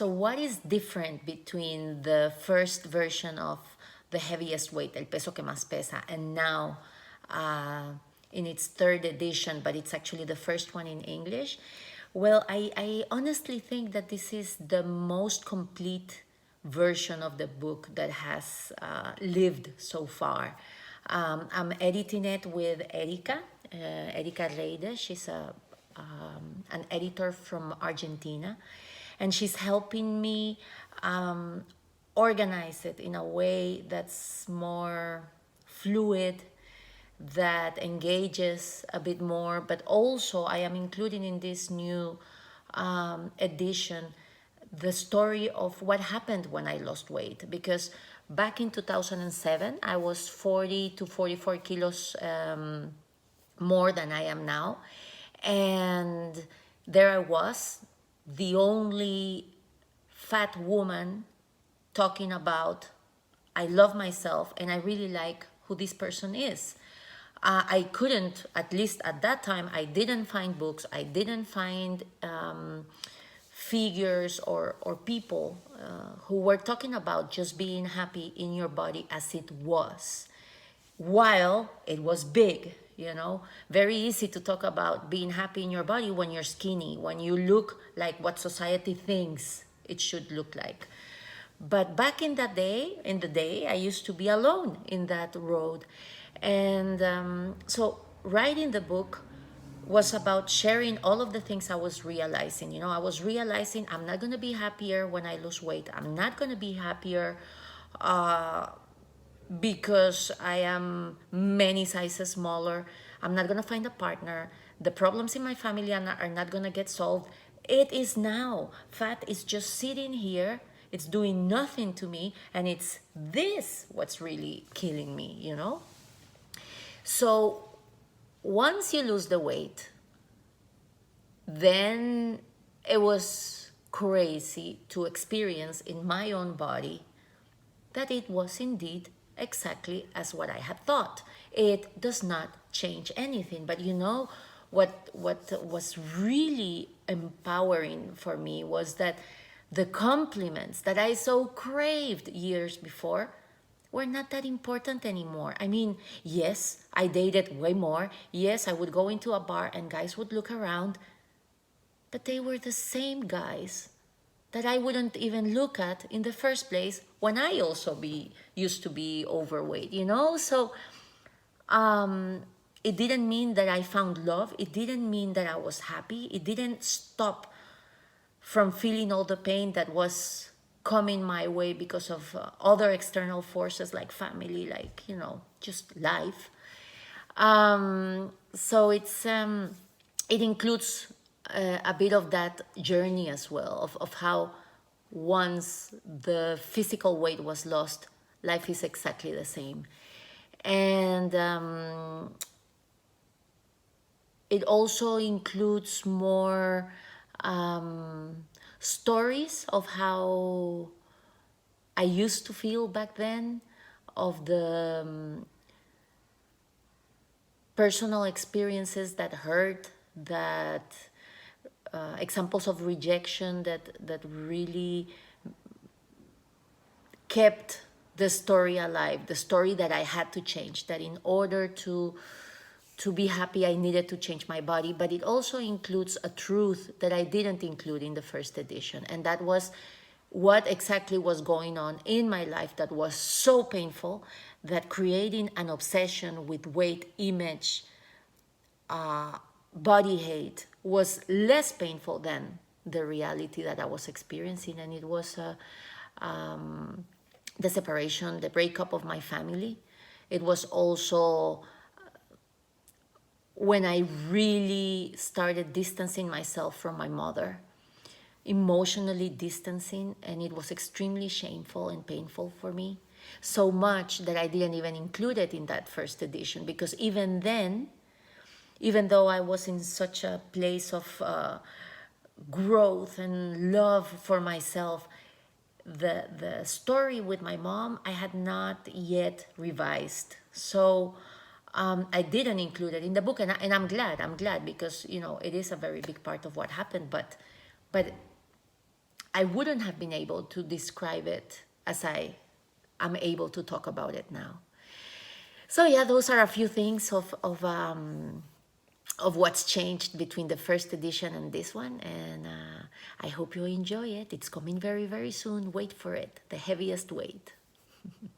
So what is different between the first version of The Heaviest Weight, El Peso que Más Pesa, and now uh, in its third edition, but it's actually the first one in English? Well, I honestly think that this is the most complete version of the book that has lived so far. I'm editing it with Erika Reide. She's an editor from Argentina, and she's helping me organize it in a way that's more fluid, that engages a bit more, but also I am including in this new edition the story of what happened when I lost weight, because back in 2007 I was 40 to 44 kilos more than I am now, and there I was, the only fat woman talking about I love myself and I really like who this person is. I couldn't, at least at that time, I didn't find books, I didn't find figures or people who were talking about just being happy in your body as it was, while it was big, you know. Very easy to talk about being happy in your body when you're skinny, when you look like what society thinks it should look like. But back in that day, I used to be alone in that road. And so writing the book was about sharing all of the things I was realizing. You know, I was realizing I'm not going to be happier when I lose weight. I'm not going to be happier because I am many sizes smaller. I'm not going to find a partner. The problems in my family are not going to get solved. It is now. Fat is just sitting here. It's doing nothing to me. And it's this what's really killing me, you know? So once you lose the weight, then it was crazy to experience in my own body that it was indeed exactly as what I had thought. It does not change anything. But you know, what was really empowering for me was that the compliments that I so craved years before were not that important anymore. I mean, yes, I dated way more. Yes, I would go into a bar and guys would look around, but they were the same guys that I wouldn't even look at in the first place when I also used to be overweight, you know? So it didn't mean that I found love. It didn't mean that I was happy. It didn't stop from feeling all the pain that was coming my way because of other external forces like family, like, you know, just life. So it includes a bit of that journey as well, of how once the physical weight was lost, life is exactly the same. And it also includes more stories of how I used to feel back then, of the personal experiences that hurt, that examples of rejection that really kept the story alive, the story that I had to change, that in order to be happy I needed to change my body. But it also includes a truth that I didn't include in the first edition, and that was what exactly was going on in my life that was so painful that creating an obsession with weight, image, body hate was less painful than the reality that I was experiencing. And it was the separation, the breakup of my family. It was also when I really started distancing myself from my mother, emotionally distancing, and it was extremely shameful and painful for me. So much that I didn't even include it in that first edition, because even then, even though I was in such a place of growth and love for myself, the story with my mom I had not yet revised. So I didn't include it in the book, and I'm glad because, you know, it is a very big part of what happened. But I wouldn't have been able to describe it as I am able to talk about it now. So yeah, those are a few things of what's changed between the first edition and this one, and I hope you enjoy it. It's coming very, very soon. Wait for it. The heaviest weight.